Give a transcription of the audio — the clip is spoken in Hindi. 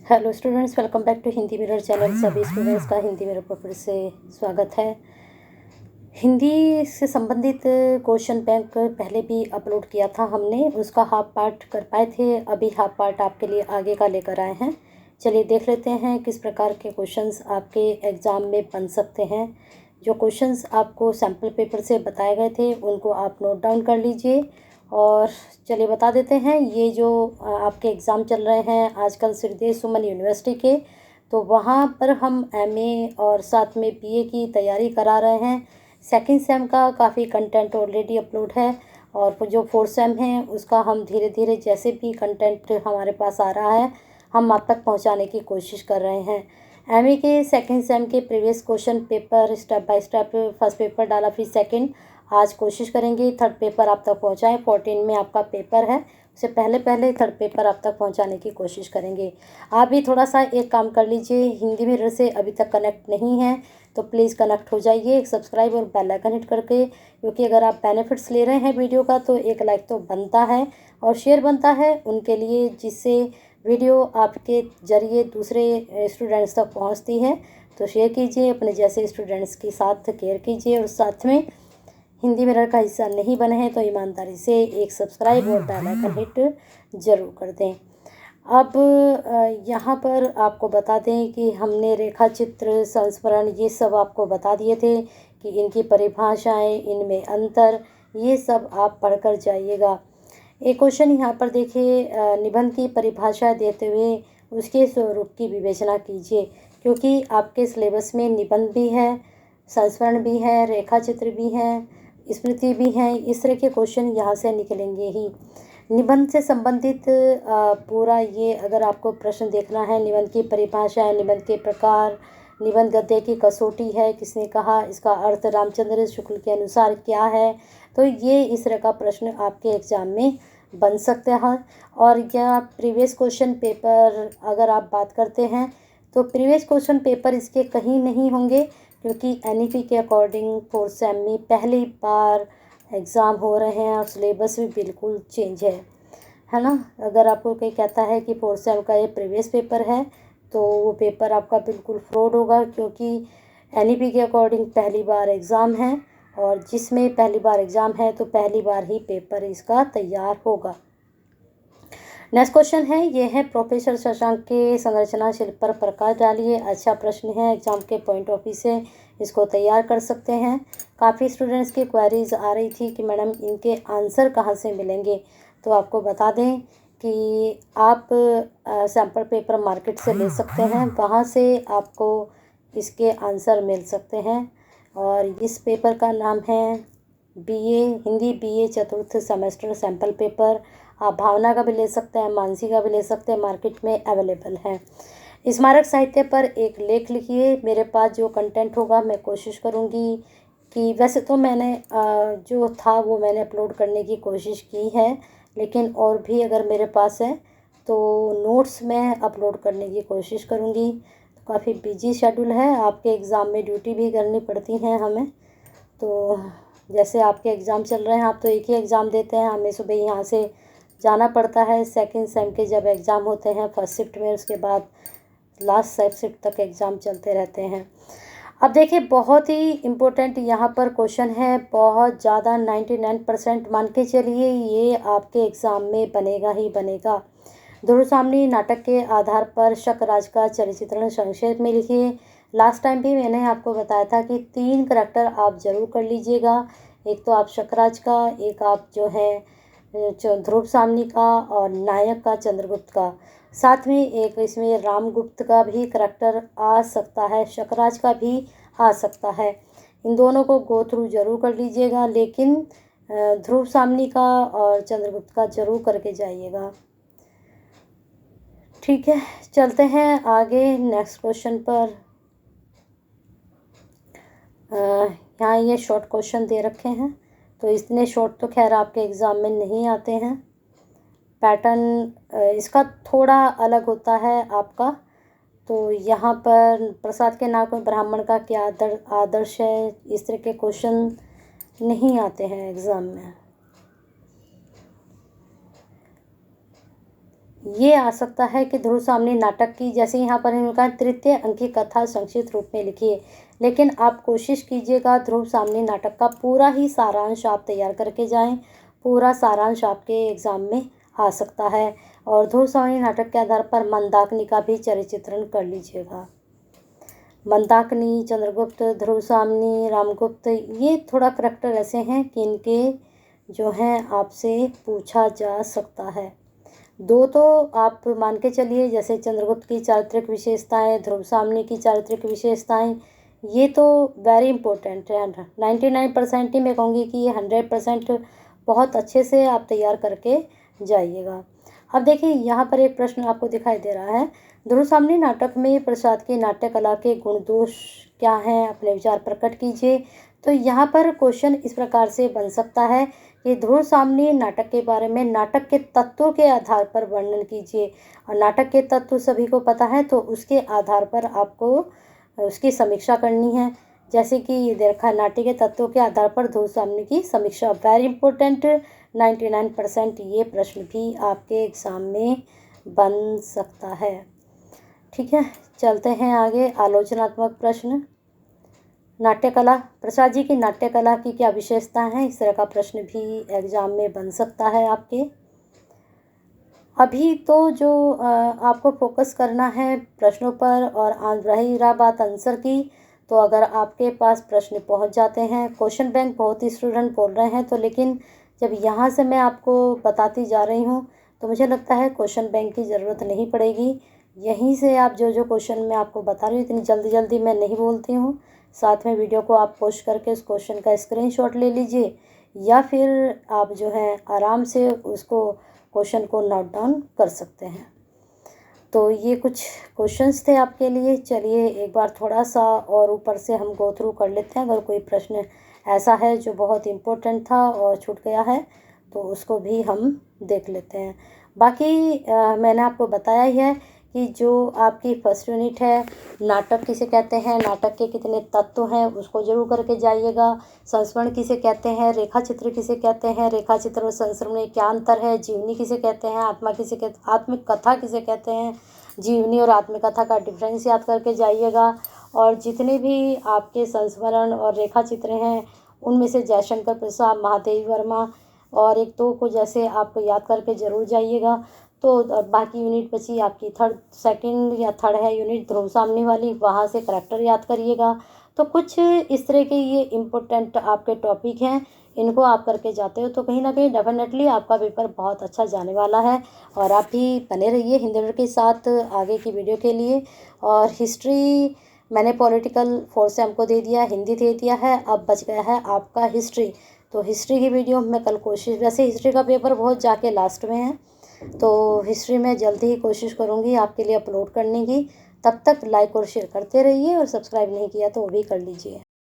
Hello students, welcome back to Hindi mirror channel. सभी स्टूडेंट्स का हिंदी मिरर पर फिर से स्वागत है। हिंदी से संबंधित क्वेश्चन बैंक पहले भी अपलोड किया था हमने, उसका हाफ पार्ट कर पाए थे। अभी हाफ पार्ट आपके लिए आगे का लेकर आए हैं। चलिए देख लेते हैं किस प्रकार के क्वेश्चंस आपके एग्ज़ाम में बन सकते हैं। जो क्वेश्चंस आपको सैम्पल पेपर से बताए गए थे उनको आप नोट डाउन कर लीजिए। और चलिए बता देते हैं, ये जो आपके एग्ज़ाम चल रहे हैं आजकल श्रीदेव सुमन यूनिवर्सिटी के, तो वहाँ पर हम एमए और साथ में बीए की तैयारी करा रहे हैं। सेकंड सेम का काफ़ी कंटेंट ऑलरेडी अपलोड है और जो फोर्थ सेम है उसका हम धीरे धीरे जैसे भी कंटेंट हमारे पास आ रहा है हम आप तक पहुंचाने की कोशिश कर रहे हैं। एमए के सेकंड सेम के previous question paper step by step, first paper डाला फिर सेकंड, आज कोशिश करेंगे थर्ड पेपर आप तक पहुंचाएं। 14 में आपका पेपर है, उससे पहले पहले थर्ड पेपर आप तक पहुंचाने की कोशिश करेंगे। आप भी थोड़ा सा एक काम कर लीजिए, हिंदी मिरर से अभी तक कनेक्ट नहीं है तो प्लीज़ कनेक्ट हो जाइए एक सब्सक्राइब और बेल आइकन हिट करके, क्योंकि अगर आप बेनिफिट्स ले रहे हैं वीडियो का तो एक लाइक तो बनता है और शेयर बनता है उनके लिए, जिससे वीडियो आपके ज़रिए दूसरे स्टूडेंट्स तक पहुंचती है। तो शेयर कीजिए, अपने जैसे स्टूडेंट्स के साथ केयर कीजिए और साथ में हिंदी मिरर का हिस्सा नहीं बने हैं तो ईमानदारी से एक सब्सक्राइब और बेल आइकन हिट ज़रूर कर दें। अब यहाँ पर आपको बता दें कि हमने रेखा चित्र, संस्मरण ये सब आपको बता दिए थे कि इनकी परिभाषाएं, इनमें अंतर, ये सब आप पढ़कर जाइएगा। एक क्वेश्चन यहाँ पर देखिए, निबंध की परिभाषा देते हुए उसके स्वरूप की विवेचना कीजिए, क्योंकि आपके सिलेबस में निबंध भी है, संस्मरण भी है, रेखा चित्र भी है, स्मृति भी है। इस तरह के क्वेश्चन यहाँ से निकलेंगे ही। निबंध से संबंधित पूरा ये अगर आपको प्रश्न देखना है, निबंध की परिभाषा है, निबंध के प्रकार, निबंध गद्य की कसौटी है, किसने कहा, इसका अर्थ रामचंद्र शुक्ल के अनुसार क्या है, तो ये इस तरह का प्रश्न आपके एग्ज़ाम में बन सकते हैं। और या प्रीवियस क्वेश्चन पेपर अगर आप बात करते हैं तो प्रीवियस क्वेश्चन पेपर इसके कहीं नहीं होंगे, क्योंकि एनईपी के अकॉर्डिंग फोर्थ सेम में पहली बार एग्ज़ाम हो रहे हैं और सिलेबस भी बिल्कुल चेंज है ना। अगर आपको कोई कहता है कि फोर्थ सेम का ये प्रीवियस पेपर है तो वो पेपर आपका बिल्कुल फ्रॉड होगा, क्योंकि एनईपी के अकॉर्डिंग पहली बार एग्ज़ाम है और जिसमें पहली बार एग्ज़ाम है तो पहली बार ही पेपर इसका तैयार होगा। नेक्स्ट क्वेश्चन है, ये है प्रोफेसर शशांक के संरचना शिल्प पर प्रकाश डालिए। अच्छा प्रश्न है, एग्जाम के पॉइंट ऑफ व्यू से इसको तैयार कर सकते हैं। काफ़ी स्टूडेंट्स की क्वेरीज आ रही थी कि मैडम इनके आंसर कहाँ से मिलेंगे, तो आपको बता दें कि आप सैम्पल पेपर मार्केट से ले सकते हैं, वहाँ से आपको इसके आंसर मिल सकते हैं। और इस पेपर का नाम है बीए हिंदी, बीए चतुर्थ सेमेस्टर सैम्पल पेपर। आप भावना का भी ले सकते हैं, मानसी का भी ले सकते हैं, मार्केट में अवेलेबल है। स्मारक साहित्य पर एक लेख लिखिए। मेरे पास जो कंटेंट होगा मैं कोशिश करूँगी कि, वैसे तो मैंने जो था वो मैंने अपलोड करने की कोशिश की है, लेकिन और भी अगर मेरे पास है तो नोट्स मैं अपलोड करने की कोशिश करूँगी। तो काफ़ी बिजी शेड्यूल है, आपके एग्ज़ाम में ड्यूटी भी करनी पड़ती है हमें। तो जैसे आपके एग्ज़ाम चल रहे हैं, आप तो एक ही एग्ज़ाम देते हैं, हमें सुबह यहाँ से जाना पड़ता है। सेकंड सेम के जब एग्ज़ाम होते हैं फर्स्ट शिफ्ट में, उसके बाद लास्ट शिफ्ट तक एग्ज़ाम चलते रहते हैं। अब देखिए बहुत ही इम्पोर्टेंट यहाँ पर क्वेश्चन है, बहुत ज़्यादा 99% मान के चलिए ये आपके एग्ज़ाम में बनेगा ही बनेगा। ध्रुव सामनी नाटक के आधार पर शकराज का चरित्रण संक्षेप में लिखिए। लास्ट टाइम भी मैंने आपको बताया था कि 3 करैक्टर आप ज़रूर कर लीजिएगा, एक तो आप शकराज का, एक आप जो है ध्रुव सामनी का, और नायक का चंद्रगुप्त का। साथ में एक इसमें रामगुप्त का भी करैक्टर आ सकता है, शकराज का भी आ सकता है। इन दोनों को गो थ्रू जरूर कर लीजिएगा, लेकिन ध्रुव सामनी का और चंद्रगुप्त का जरूर करके जाइएगा। ठीक है, चलते हैं आगे नेक्स्ट क्वेश्चन पर। यहाँ ये शॉर्ट क्वेश्चन दे रखे हैं, तो इतने शॉर्ट तो खैर आपके एग्ज़ाम में नहीं आते हैं। पैटर्न इसका थोड़ा अलग होता है आपका। तो यहाँ पर प्रसाद के नाम में ब्राह्मण का क्या आदर्श है, इस तरह के क्वेश्चन नहीं आते हैं एग्ज़ाम में। ये आ सकता है कि ध्रुव सामने नाटक की, जैसे यहाँ पर इनका तृतीय अंक की कथा संक्षिप्त रूप में लिखिए। लेकिन आप कोशिश कीजिएगा ध्रुव सामने नाटक का पूरा ही सारांश आप तैयार करके जाएं। पूरा सारांश आपके एग्ज़ाम में आ सकता है। और ध्रुव सामने नाटक के आधार पर मंदाकिनी का भी चरित्रण कर लीजिएगा। मंदाकिनी, चंद्रगुप्त, ध्रुव सामनी, रामगुप्त, ये थोड़ा करैक्टर ऐसे हैं कि इनके जो हैं आपसे पूछा जा सकता है। दो तो आप मान के चलिए, जैसे चंद्रगुप्त की चारित्रिक विशेषताएं, ध्रुव सामनी की चारित्रिक विशेषताएं, ये तो वेरी इंपॉर्टेंट है। 99% ही मैं कहूँगी कि ये 100% बहुत अच्छे से आप तैयार करके जाइएगा। अब देखिए यहाँ पर एक प्रश्न आपको दिखाई दे रहा है, ध्रुव सामनी नाटक में प्रसाद की नाट्य कला के गुण दोष क्या हैं, अपने विचार प्रकट कीजिए। तो यहाँ पर क्वेश्चन इस प्रकार से बन सकता है कि ध्रुव सामनी नाटक के बारे में नाटक के तत्वों के आधार पर वर्णन कीजिए। और नाटक के तत्व सभी को पता है, तो उसके आधार पर आपको उसकी समीक्षा करनी है। जैसे कि देखा, नाट्य के तत्वों के आधार पर ध्रुव सामनी की समीक्षा, वेरी इंपॉर्टेंट। 99% ये प्रश्न भी आपके एग्ज़ाम में बन सकता है। ठीक है, चलते हैं आगे। आलोचनात्मक प्रश्न। नाट्यकला, प्रसाद जी की नाट्यकला की क्या विशेषता है, इस तरह का प्रश्न भी एग्ज़ाम में बन सकता है आपके। अभी तो जो आपको फोकस करना है प्रश्नों पर, और रही बात आंसर की, तो अगर आपके पास प्रश्न पहुंच जाते हैं, क्वेश्चन बैंक बहुत ही स्टूडेंट बोल रहे हैं, तो लेकिन जब यहाँ से मैं आपको बताती जा रही हूँ तो मुझे लगता है क्वेश्चन बैंक की ज़रूरत नहीं पड़ेगी। यहीं से आप जो जो क्वेश्चन मैं आपको बता रही हूँ, इतनी जल्दी जल्दी मैं नहीं बोलती हूँ। साथ में वीडियो को आप पोस्ट करके उस क्वेश्चन का स्क्रीनशॉट ले लीजिए, या फिर आप जो है आराम से उसको क्वेश्चन को नोट डाउन कर सकते हैं। तो ये कुछ क्वेश्चंस थे आपके लिए। चलिए एक बार थोड़ा सा और ऊपर से हम गो थ्रू कर लेते हैं। अगर कोई प्रश्न ऐसा है जो बहुत इम्पोर्टेंट था और छूट गया है, तो उसको भी हम देख लेते हैं। बाकी मैंने आपको बताया ही है कि जो आपकी फर्स्ट यूनिट है, नाटक किसे कहते हैं, नाटक के कितने तत्व हैं, उसको जरूर करके जाइएगा। संस्मरण किसे कहते हैं, रेखा चित्र किसे कहते हैं, रेखा चित्र और संस्मरण में क्या अंतर है, जीवनी किसे कहते हैं, आत्मा किसे कहते, आत्मिक कथा किसे कहते हैं, जीवनी और आत्मकथा का डिफरेंस याद करके जाइएगा। और जितने भी आपके संस्मरण और रेखा चित्र हैं, उनमें से जयशंकर प्रसाद, महादेवी वर्मा और एक दो को जैसे आप याद करके ज़रूर जाइएगा। तो बाकी यूनिट बची आपकी सेकंड या थर्ड है यूनिट ध्रुव सामने वाली, वहाँ से करैक्टर याद करिएगा। तो कुछ इस तरह के ये इम्पोर्टेंट आपके टॉपिक हैं, इनको आप करके जाते हो तो कहीं ना कहीं डेफिनेटली आपका पेपर बहुत अच्छा जाने वाला है। और आप भी बने रहिए हिंदी के साथ आगे की वीडियो के लिए। और हिस्ट्री मैंने पॉलिटिकल फोर्स से हमको दे दिया, हिंदी दे दिया है, अब बच गया है आपका हिस्ट्री। तो हिस्ट्री की वीडियो मैं कल कोशिश, वैसे हिस्ट्री का पेपर बहुत जाके लास्ट में है, तो हिस्ट्री में जल्दी ही कोशिश करूँगी आपके लिए अपलोड करने की। तब तक लाइक और शेयर करते रहिए, और सब्सक्राइब नहीं किया तो वो भी कर लीजिए।